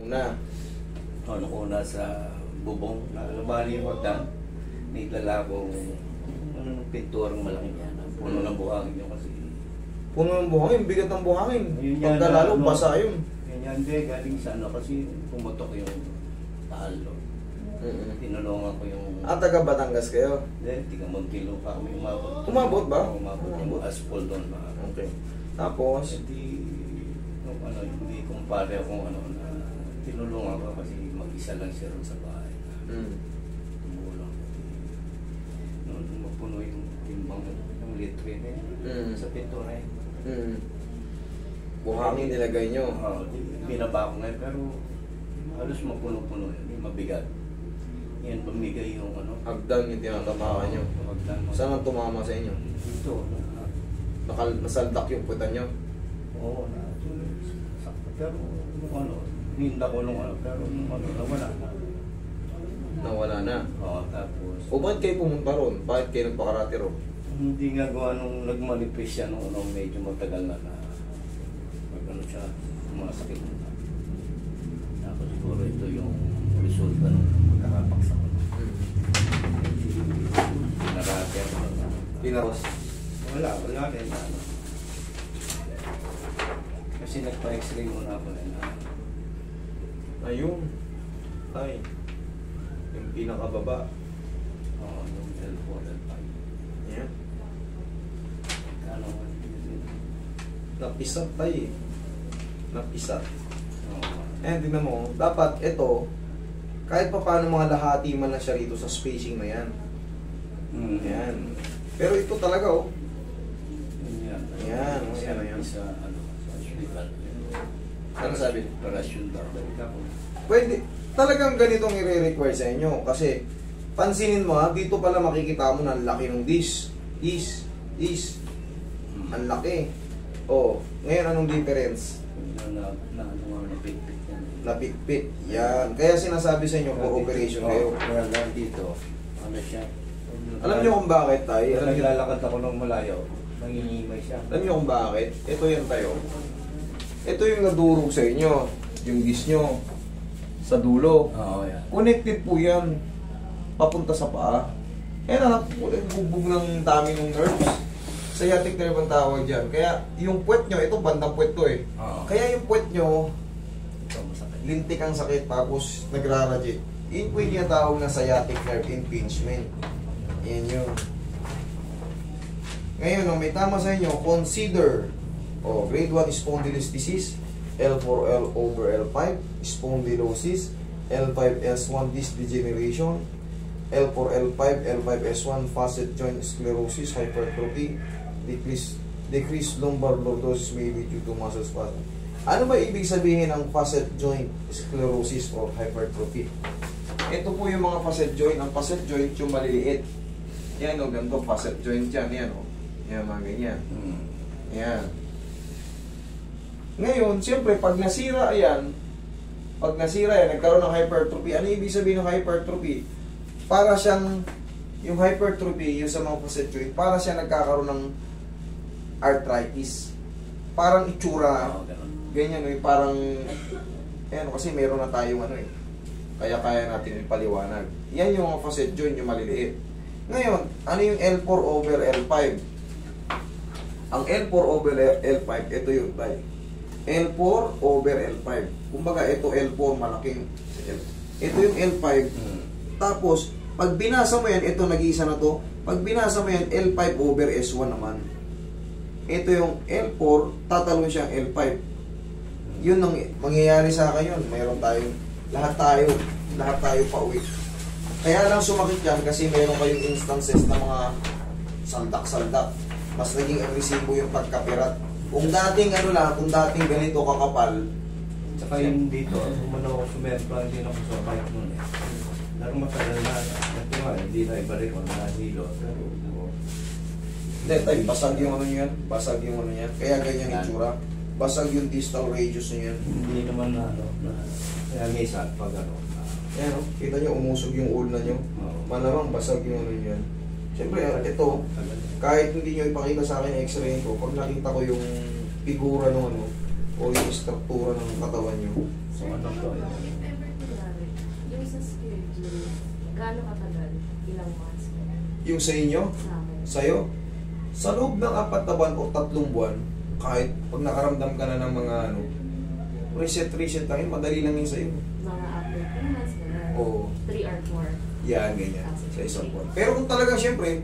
Una. Nung una sa bubong, nalabali yung hagdan. May dala akong pinturang malaki yan. Puno ng buhangin yun kasi. Puno ng buhangin, bigat ng buhangin. Yun Pagka lalo, basa yun. Yan hindi, galing sa ano kasi pumotok yung talo. Tinulungan ko yung... Taga Batangas kayo? Hindi, tiga Magkilo pa kami umabot. Umabot ba? Umabot yung asphalt doon. Okay. Tapos? Hindi, hindi kumpare akong tinulungan ko kasi mag-isa lang siya ron sa bahay. Tumulong. Noon mapuno yung timbang ng litre na yun sa pintura yun. Buhangin nilagay nyo? Oo, binaba ko ngayon pero halos mapuno-puno yun, mabigat. Yan, bumigay yung Hagdan yung tinatamaan nyo. Saan ang tumama sa inyo? Dito. Nasaldak yung putan nyo? Oo, sakto. Pero hinda ko nung pero nawala na. Nawala na? Oo, tapos... O bakit kayo pumunta ron? Bakit kayo nagpakarate ron? Hindi nga gawa nung nagmanifest siya nung medyo matagal na siya, sumasakit na. Tapos siguro ito yung resulta nung magkakapaksa ko. Pinarate ako na. Pinaros? Wala rin na. Kasi nagpa-x-ray muna ako na. Ayun. Ay. Yung pinakababa. Oo, yung L4, L5. Yan. Kano nga yun? Napisat tayo eh. Napisat. Oo. Tingnan mo, dapat ito, kahit pa paano mga lahati man na siya rito sa spacing na yan. Yan. Pero ito talaga oh. Yan. Yan. Yan. Sa hospital. Ano sabi? Operasyon daw. Pwede. Talagang ganitong i-require sa inyo. Kasi, pansinin mo ha, dito pala makikita mo na ang laki ng disc. Ang laki. Oh, ngayon anong difference? Napitpit yan. Napitpit. Yan. Kaya sinasabi sa inyo, for operation kayo. Kaya lang dito, siya. Alam niyo kung bakit tayo? Alam niyo, lalakad ako ng malayo. Nangingimay siya. Alam niyo kung bakit? Ito yan tayo. Ito yung nadurog sa inyo. Yung disc nyo. Sa dulo. Oo, yan. Connected po yan. Papunta sa paa. Yan anak, bugbog ng dami ng nerves. Sciatic nerve ang tawag dyan. Kaya yung puwet nyo, ito bandang puwet to eh. Kaya yung puwet nyo, lintik ang sakit tapos nagrarajit. Yun po yung tawag na sciatic nerve impingement. Yan yun. Ngayon, may tama sa inyo, consider grade 1 spondylosis, L4L over L5, spondylosis, L5S1 disc degeneration, L4L5, L5S1 facet joint sclerosis, hypertrophy, decreased lumbar lordosis may be due to muscle spasm. Ano ba ibig sabihin ng facet joint sclerosis or hypertrophy? Ito po yung mga facet joint. Ang facet joint yung maliliit. Yan o, ganito, facet joint yan. Yan o. Yan, mga ganyan. Yan. Ngayon, siyempre, pag nasira yan, nagkaroon ng hypertrophy. Ano ibig sabihin ng hypertrophy? Para siyang, yung hypertrophy, yung sa mga facet joint, para siyang nagkakaroon ng arthritis. Parang itsura. Ganyan o, parang, kasi meron na tayong kaya natin ipaliwanag. Yan yung mga facet joint, yung maliliit. Ngayon, ano yung L4 over L5? Ang L4 over L5, ito yung tayo. L4 over L5. Kumbaga, ito L4, malaking L. Ito yung L5. Tapos, pag binasa mo yan, ito nag-iisa na to. Pag binasa mo yan, L5 over S1 naman. Ito yung L4, tatalon siyang L5. Yun ang mangyayari sa akin yun. Mayroon tayong, lahat tayo pauwi. Kaya lang sumakit yan kasi meron kayong instances na mga saldak-saldak. Mas naging agresibo yung pagkapirat. Kung dating kung dating ganito kakapal. Tsaka yung dito, umano ako sumempla, hindi na ako sa bike nun eh. Lalo matagal na, hindi na ibalik ko na hilo. Hindi, tayo, basag yung yan. Basag yung yan. Kaya ganyan yung tsura. Basag yung distal radius nyo yan. Hindi naman kaya minsan pag Ayan o, kita nyo, umusog yung ulna nyo. Malamang basag yung yan. Siyempre, ito, kahit hindi nyo ipakita sa akin x-ray ko, pag nakita ko yung figura ng o yung struktura ng katawan nyo, So ano to? If ever kunwari, yung sa schedule, gaano katagal? Ilang months ko? Yung sa inyo, Sa akin. sa'yo, sa loob ng 4 na buwan o 3 buwan, kahit pag nakaramdam ka na ng mga ano, reset lang yun, madali lang yun sa'yo. Mga after 2 months na lang. Oo. 3 or more. Yan, ganyan, sa isang buwan. Pero kung talagang siyempre,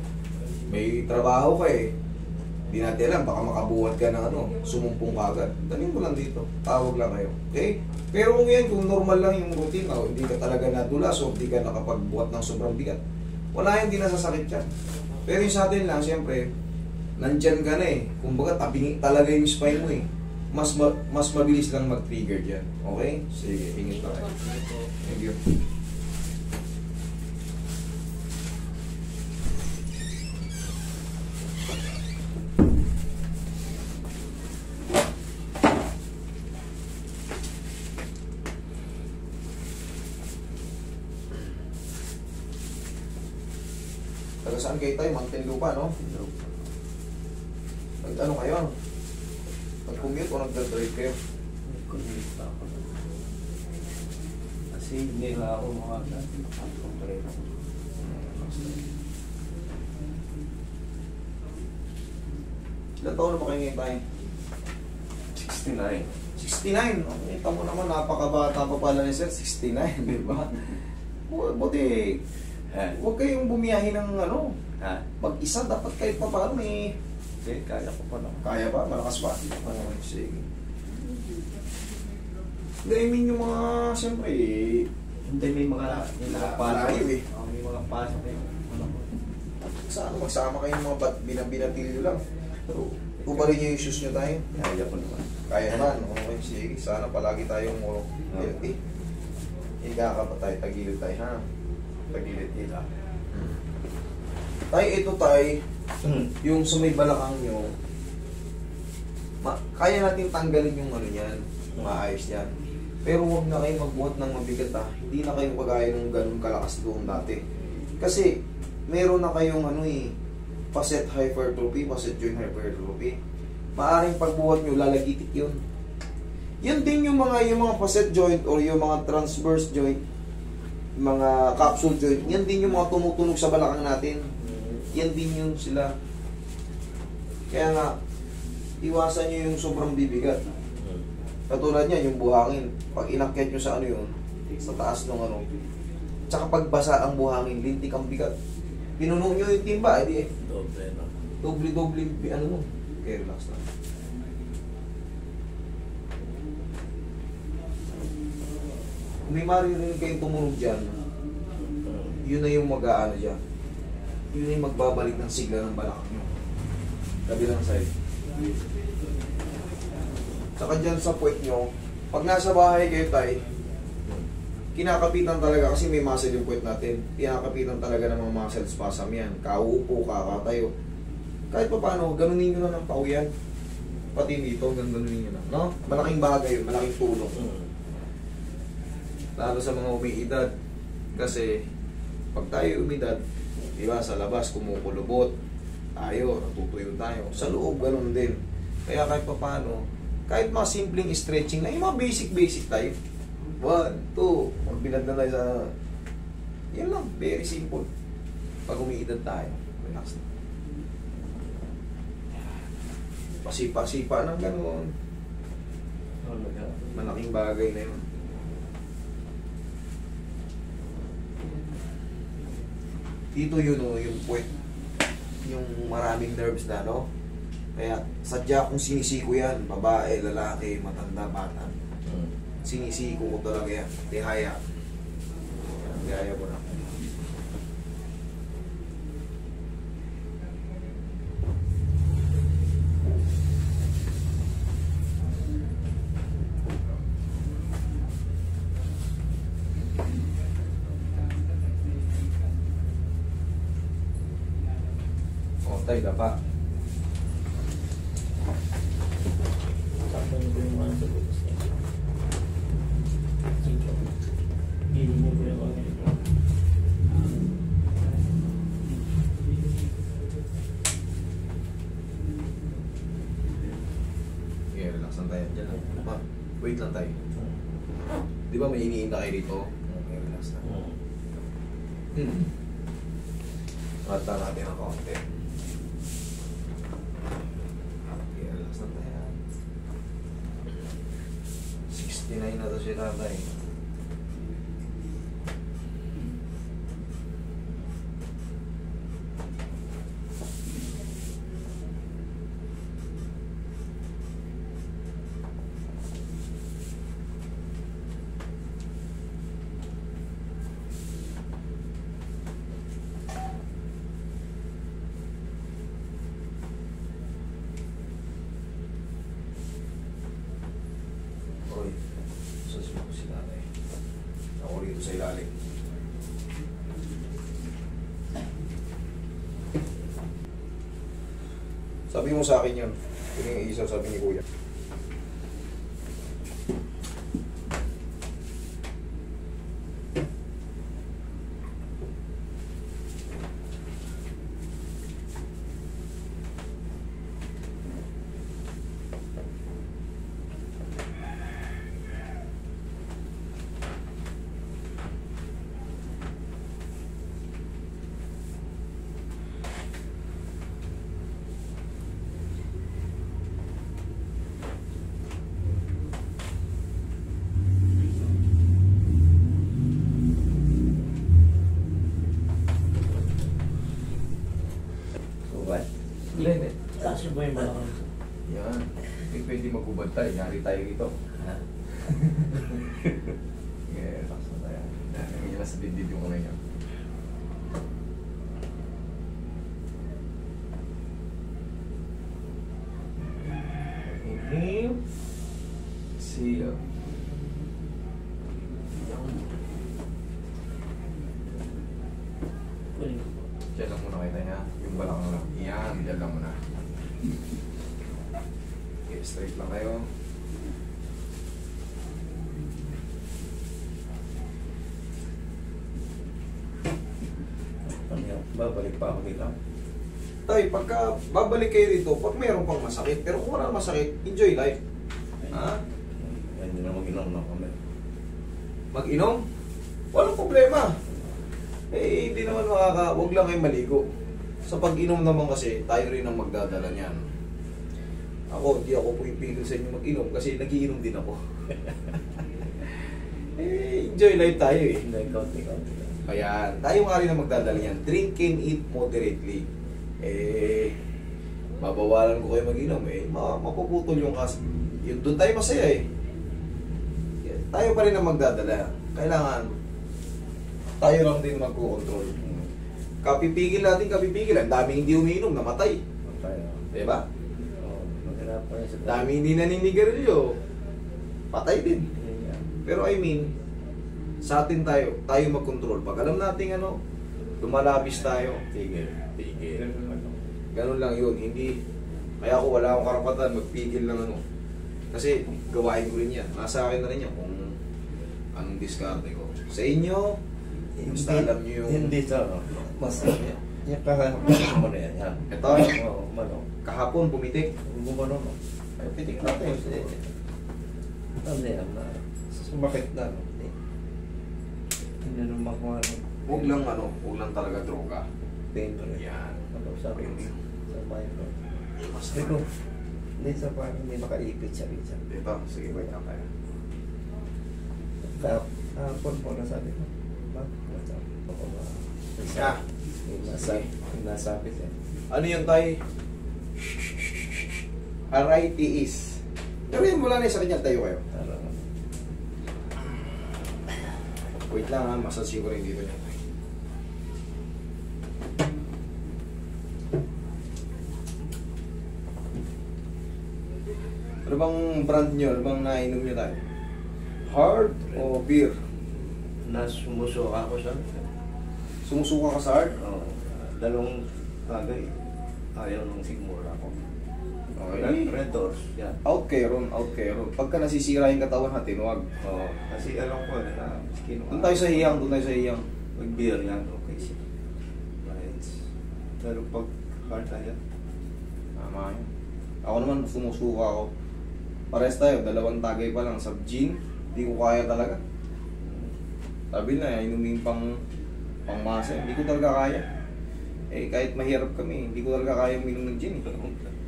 may trabaho ka eh, di natin alam, baka makabuhat ka ng ano, sumumpong ka agad. Dalhin mo lang dito, tawag lang kayo. Okay? Pero kung yan, kung normal lang yung routine, o hindi ka talaga nadulas o hindi ka nakapagbuhat ng sobrang bigat, wala yan, hindi nasasakit yan. Pero yung sa atin lang, siyempre, nandyan ka na eh. Kumbaga, tabingi talaga yung spine mo eh. Mas mabilis lang mag-trigger dyan. Okay? Sige, ingit na kayo. Thank you. Taga saan kayo tayo? Muntinlupa, no? Ano kayo? Nag-commute o nag-drive kayo? Nag-commute pa ako. Kasi hindi na ako makaka-compreno. Ilan taon na ba kayo ngayon tayo? 69. 69. Kita mo naman, napakabata pa pala ni Sir. 69, di ba? Buti, huwag kayong bumiyahin ng ano. Ha? Mag-isa, dapat kahit pa paano eh. Hindi, kaya ko pa naman. Kaya ba? Malakas pa? Okay, sige. Hindi, I mean yung mga, siyempre eh, Hindi, may mga pasok. layo eh. May mga pasok eh. Saan magsama kayong mga binabinatilyo lang. Ubalin niyo yung shoes niyo tayo. Kaya ko naman. Kaya naman, okay, sige. Sana palagi tayong healthy. Higa ka pa tayo, tagilid tayo, ha? Pagilid nila. Tay, ito tay, yung sa may balakang nyo, kaya natin tanggalin yung ano yan, maayos yan. Pero huwag na kayo magbuhat ng mabigat ha. Hindi na kayo kagaya ng ganun kalakas doon dati. Kasi, meron na kayong ano eh, facet hypertrophy, facet joint hypertrophy. Maaring pagbuhat nyo, lalagitik yun. Yan din yung mga facet joint or yung mga transverse joint, mga capsule joint, yan din yung mga tumutunog sa balakang natin. Yan din yung sila. Kaya nga, iwasan nyo yung sobrang bibigat. Katulad niyan, yung buhangin. Pag inakyat nyo sa ano yun, sa taas ng ano, tsaka pagbasa ang buhangin, lintik ang bigat. Pinuno nyo yung timba, edi eh. Doble na. Doble, ano mo. Okay, relax na. Kung may maririnig kayong tumunog dyan, yun na yung mag-aano dyan. Yun na yung magbabalik ng sigla ng balakang nyo. Kabilang side. Saka dyan sa puwet nyo, pag nasa bahay kayo tayo, kinakapitan talaga kasi may muscle yung puwet natin. Kinakapitan talaga ng mga muscle spasm yan. Kauupo, kakatayo. Kahit pa paano, ganunin nyo na ng pau yan. Pati dito, ganunin nyo na. No? Malaking bagay yun, malaking tulong. Lalo sa mga umiidad. Kasi, pag tayo umidad, di ba, sa labas, kumukulubot, tayo, natutuyo tayo. Sa loob, ganun din. Kaya kahit pa paano, kahit mga simpleng stretching na, yung mga basic tayo. 1, 2, magbilad na tayo sa... Yan lang, very simple. Pag umiidad tayo, relax na. Pasipa-sipa ng ganun. Malaking bagay na yun. Dito yun o, yung puwet. Yung maraming nerves na, no? Kaya sadya kung sinisiko yan, babae, lalaki, matanda, bata. Sinisiko ko talaga yan. Tihaya. Gaya ko na. O, tayo dapa. Sakto niyo po yung mga sa bukas niya. Hiling niyo po yung mga ito. Okay, relax lang tayo. Diyan lang. Wait lang tayo. iniinda kayo dito. Okay, relax na. Mata natin ang konti. Okay, relax na tayo. 69 na to si tatay. Oy, susunod si tatay. Ako rito sa ilalim. Sabi mo sa akin yun. Yun yung isa sabi ni Kuya. Hindi. Taas ba yung balakang? Yan. Hindi pwede magubad tayo. Yari tayo dito. Yeah, relax na tayo. Yan na sa dibdib yung kamay niya. Inhale. Exhale. Diyan lang muna kita niya. Yung balakang lang. Yan, diyan lang muna. Okay, straight lang kayo. Babalik pa ako dito. Tay, pagka babalik kayo dito, pag mayroon pang masakit, pero kung wala masakit, enjoy life. Ha? Hindi na mag-inom na kami. Mag-inom? Walang problema. Eh, hindi naman huwag lang kayo maligo. Sa pag-inom naman kasi, tayo rin ang magdadala niyan. Ako, hindi ako pumipigil sa inyo mag-inom kasi nagiinom din ako. Eh, enjoy life tayo eh. Hindi, kaunti-kaunti. Ayan, tayo nga rin ang magdadala niyan. Drink and eat moderately. Eh, babawalan ko kayo mag-inom eh. Mapuputol yung kas. Yun, doon tayo masaya eh. Tayo pa rin ang magdadala. Kailangan tayo lang din magko-control. Kapipigil natin, kapipigil. Ang daming hindi umiinom, namatay. Diba? Oo, maghirapan yan sa Daming hindi naninigarilyo, patay din. Pero I mean, sa atin tayo mag-control. Pag alam natin ano, lumalabis tayo. Tigil. Ganun lang yun. Hindi, kaya ako wala akong karapatan magpigil ng ano. Kasi gawain ko rin yan. Nasa akin na rin yan kung anong diskarte ko. Sa inyo, basta alam nyo yung... Hindi sa mas yung kahapon mo na yan. Yan. Ito, Oo, mano. kahapon pumitik. Gumano mo. Ay, pitik natin. Ano yan na? Sumakit na. Hindi naman kung ano. Huwag lang talaga droga. Pain ko rin. Yan. Ano sabi ko? Sa bayan ko. Mas Sabi ko, hindi sa parang hindi makaipit siya. Dito, sige, wait lang tayo. Kahapon po na sabi ko. What's up? Ako ba? Ah. Yung nasabi siya. Ano yun tayo? Arthritis. Pero yun, mula na sa kanya, tayo kayo. Parang Wait lang ha, massage ko rin dito niya. Ano bang brand nyo? Ano bang nainom nyo tayo? Hard o beer? nasumuso ako sa Sumusuka ka sa hard? dalawang tagay. Ayaw nung sigmura ako. Okay. Red doors, yan. Out kayo ron, out kayo ron. Pagka nasisira yung katawan natin, huwag. Oo. Kasi alam ko na Doon tayo sa hiyang, doon tayo sa hiyang. Mag-beer yan, okay siya. Right. Pero pag hard na yan, Tama yun. Ako naman, sumusuka ako. Pares tayo, dalawang tagay pa lang. Sa gin, hindi ko kaya talaga. Sabi na, inumin pang masa. Hindi ko talaga kaya. Eh, kahit mahirap kami, hindi ko talaga kaya uminom ng gin.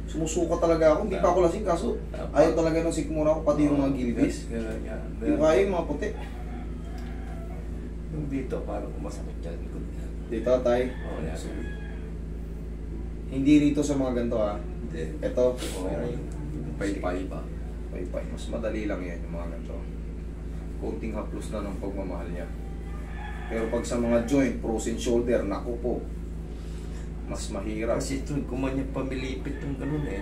Sumusuka talaga ako, hindi pa ako lasing, kaso ayaw talaga ng sikmura ko, pati yung mga gilbis. Hindi ko kaya yung mga puti. Yung dito, parang kumasakit dyan. Likod na. Dito tayo. Oo, yan. Hindi rito sa mga ganito ha. Hindi. Ito. Oo, yung pay-pay ba? Pay-pay. Mas madali lang yan yung mga ganito. Konting haplos na ng pagmamahal niya. Pero pag sa mga joint, frozen shoulder, naku po. Mas mahirap. Kasi ito, kumanya pamilipit yung ganun eh.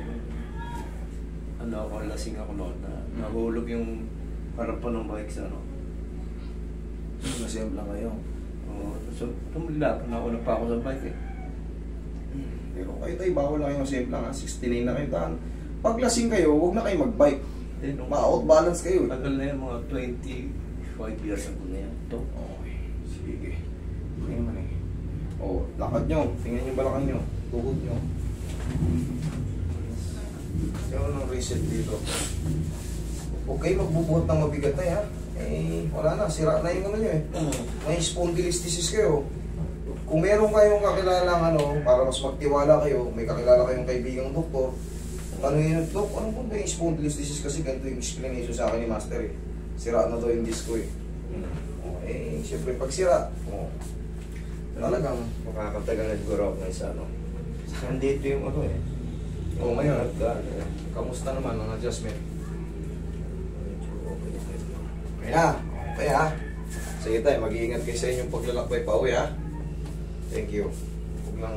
Ano ako, lasing ako noon na nahulog yung harapan ng bike sa ano. Nasim lang kayo. Oo, so tumilapan ako na pa ako sa bike eh. Pero kayo tayo, bawal lang kayo masim lang ha. 69 na kayo tahan. Pag lasing kayo, huwag na kayo mag-bike. Ma-outbalance kayo. Tagal na yan, mga 25 years ago na yan. Ito. Okay, sige. Ano naman eh. O, lakad nyo. Tingnan yung balakang nyo. Tuhod nyo. Kaya ng reset dito. Huwag kayo magbubuhat ng mabigat na ha. Eh, wala na. Sira na yung ano nyo eh. May spondylolisthesis kayo. Kung meron kayong kakilalang ano, para mas magtiwala kayo, may kakilala kayong kaibigang doktor, ano yun, Dok, ano po ba yung spondylolisthesis kasi ganito yung explanation sa akin ni Master eh. Sira na daw yung disc ko eh. Eh, siyempre pag sira, talagang Makakatagal na siguro ako ng isa, no? Nandito yung ano eh. ngayon, kamusta naman ang adjustment? Okay na, okay ha. Sige tayo, mag-iingat kayo sa inyong paglalakbay pa uwi ha. Thank you. Huwag lang